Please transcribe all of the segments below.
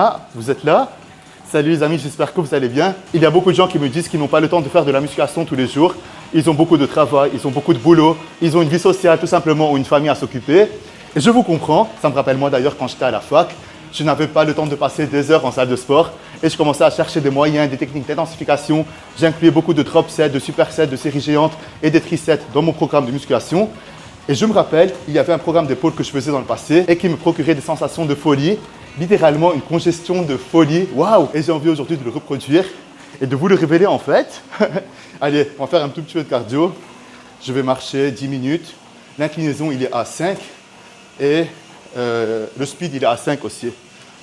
Ah, vous êtes là? Salut les amis, j'espère que vous allez bien. Il y a beaucoup de gens qui me disent qu'ils n'ont pas le temps de faire de la musculation tous les jours. Ils ont beaucoup de travail, ils ont beaucoup de boulot, ils ont une vie sociale tout simplement ou une famille à s'occuper. Et je vous comprends, ça me rappelle moi d'ailleurs quand j'étais à la fac. Je n'avais pas le temps de passer des heures en salle de sport et je commençais à chercher des moyens, des techniques d'intensification. J'incluais beaucoup de drop sets, de supersets, de séries géantes et des trisets dans mon programme de musculation. Et je me rappelle, il y avait un programme d'épaule que je faisais dans le passé et qui me procurait des sensations de folie, littéralement une congestion de folie. Waouh! Et j'ai envie aujourd'hui de le reproduire et de vous le révéler en fait. Allez, on va faire un tout petit peu de cardio. Je vais marcher 10 minutes. L'inclinaison, il est à 5 et le speed, il est à 5 aussi.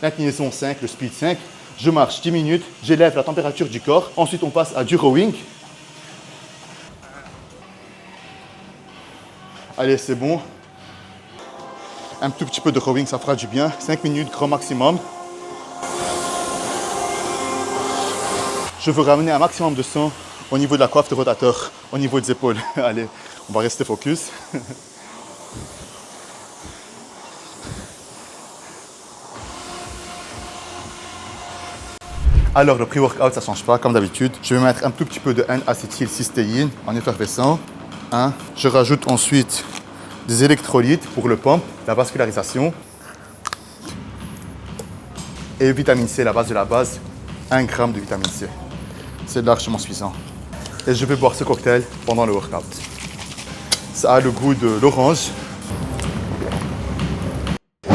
L'inclinaison 5, le speed 5. Je marche 10 minutes, j'élève la température du corps. Ensuite, on passe à du rowing. Allez, c'est bon. Un tout petit peu de rowing, ça fera du bien. 5 minutes, grand maximum. Je veux ramener un maximum de sang au niveau de la coiffe de rotateur, au niveau des épaules. Allez, on va rester focus. Alors, le pré-workout, ça ne change pas, comme d'habitude. Je vais mettre un tout petit peu de N-acétylcystéine en effervescent. Je rajoute ensuite des électrolytes pour le pump, la vascularisation. Et vitamine C, la base de la base, 1 g de vitamine C. C'est largement suffisant. Et je vais boire ce cocktail pendant le workout. Ça a le goût de l'orange.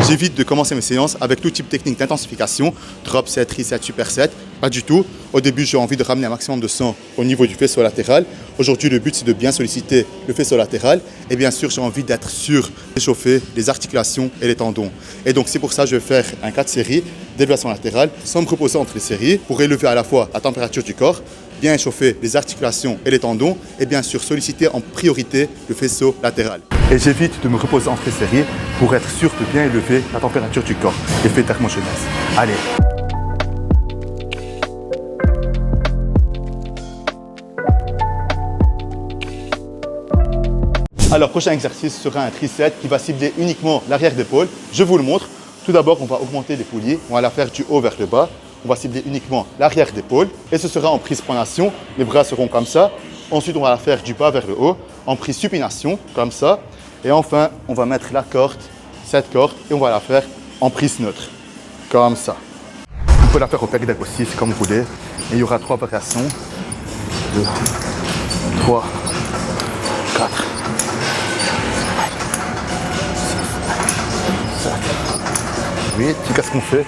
J'évite de commencer mes séances avec tout type de technique d'intensification, drop set, reset, superset, pas du tout. Au début, j'ai envie de ramener un maximum de sang au niveau du faisceau latéral. Aujourd'hui, le but, c'est de bien solliciter le faisceau latéral. Et bien sûr, j'ai envie d'être sûr d'échauffer les articulations et les tendons. Et donc, c'est pour ça que je vais faire un 4 séries d'élévation latérale sans me reposer entre les séries pour élever à la fois la température du corps, bien échauffer les articulations et les tendons et bien sûr solliciter en priorité le faisceau latéral. Et j'évite de me reposer entre les séries pour être sûr de bien élever la température du corps. Effet thermogenèse. Allez. Alors, prochain exercice sera un triset qui va cibler uniquement l'arrière d'épaule. Je vous le montre. Tout d'abord, on va augmenter les poulies. On va la faire du haut vers le bas. On va cibler uniquement l'arrière d'épaule. Et ce sera en prise pronation. Les bras seront comme ça. Ensuite, on va la faire du bas vers le haut. En prise supination, comme ça. Et enfin, on va mettre la corde, cette corde, et on va la faire en prise neutre. Comme ça. On peut la faire au pec deck aussi, c'est comme vous voulez. Et il y aura 3 variations. 2, 3, 4. 8. Qu'est-ce qu'on fait?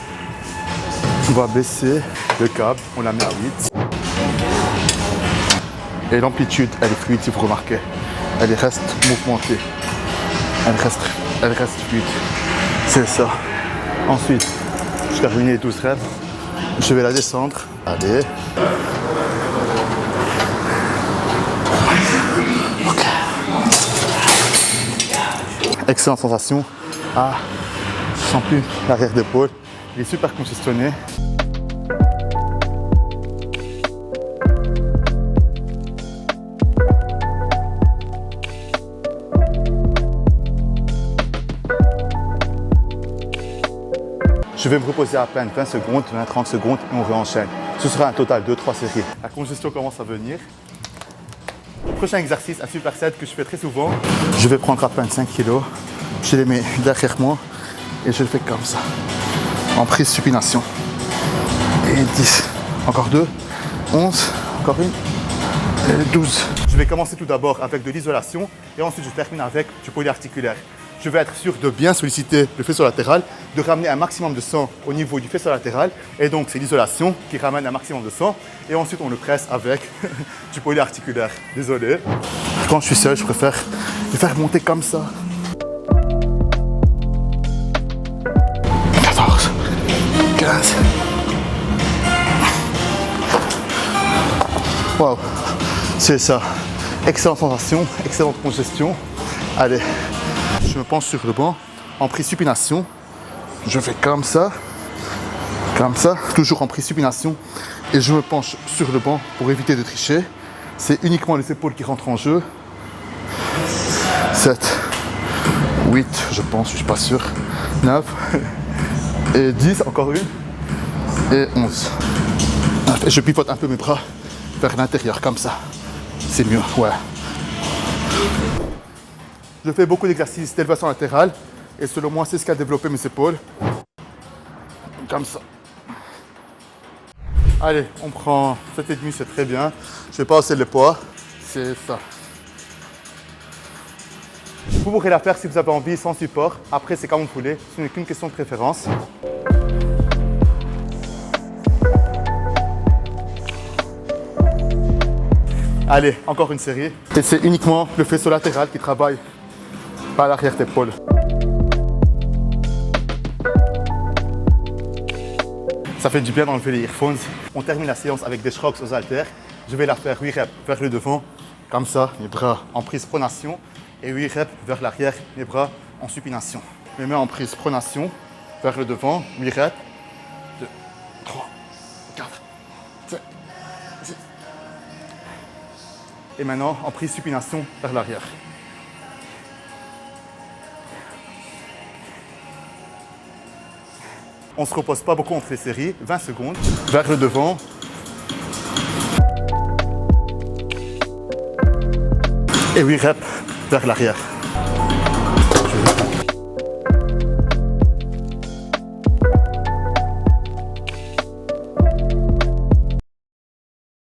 On va baisser le câble, on la met à 8. Et l'amplitude, elle est fluide si vous remarquez. Elle reste mouvementée. Elle reste fluide. C'est ça. Ensuite, je termine les 12 reps. Je vais la descendre. Allez. Ok. Excellente sensation. Ah. Je sens plus l'arrière d'épaule, il est super congestionné. Je vais me reposer à peine 20 secondes, 20-30 secondes et on réenchaîne. Ce sera un total de 3 séries. La congestion commence à venir. Prochain exercice, un superset que je fais très souvent. Je vais prendre à peine 5 kg, je les mets derrière moi. Et je le fais comme ça, en prise supination. Et 10, encore 2, 11, encore une, et 12. Je vais commencer tout d'abord avec de l'isolation et ensuite je termine avec du polyarticulaire. Je vais être sûr de bien solliciter le faisceau latéral, de ramener un maximum de sang au niveau du faisceau latéral. Et donc c'est l'isolation qui ramène un maximum de sang. Et ensuite on le presse avec du polyarticulaire. Désolé. Quand je suis seul, je préfère le faire monter comme ça. 15. Wow, c'est ça. Excellente sensation, excellente congestion. Allez, je me penche sur le banc en prise supination. Je fais comme ça, toujours en prise supination. Et je me penche sur le banc pour éviter de tricher. C'est uniquement les épaules qui rentrent en jeu. 7, 8, je pense, je suis pas sûr. 9 et 10, encore une. Et 11. Et je pivote un peu mes bras vers l'intérieur, comme ça. C'est mieux, ouais. Je fais beaucoup d'exercices d'élévation latérale. Et selon moi, c'est ce qui a développé mes épaules. Comme ça. Allez, on prend 7,5, c'est très bien. Je vais pas hausser le poids. C'est ça. Vous pourrez la faire si vous avez envie, sans support. Après, c'est comme vous voulez. Ce n'est qu'une question de préférence. Allez, encore une série. Et c'est uniquement le faisceau latéral qui travaille, pas l'arrière d'épaule. Ça fait du bien d'enlever les earphones. On termine la séance avec des shrugs aux haltères. Je vais la faire 8 reps vers le devant, comme ça, mes bras en prise pronation. Et 8 reps vers l'arrière, mes bras en supination. Mes mains en prise pronation, vers le devant, 8 reps. 2, 3, 4, 5, 6. Et maintenant, en prise supination vers l'arrière. On ne se repose pas beaucoup entre les séries, 20 secondes, vers le devant. Et 8 reps vers l'arrière.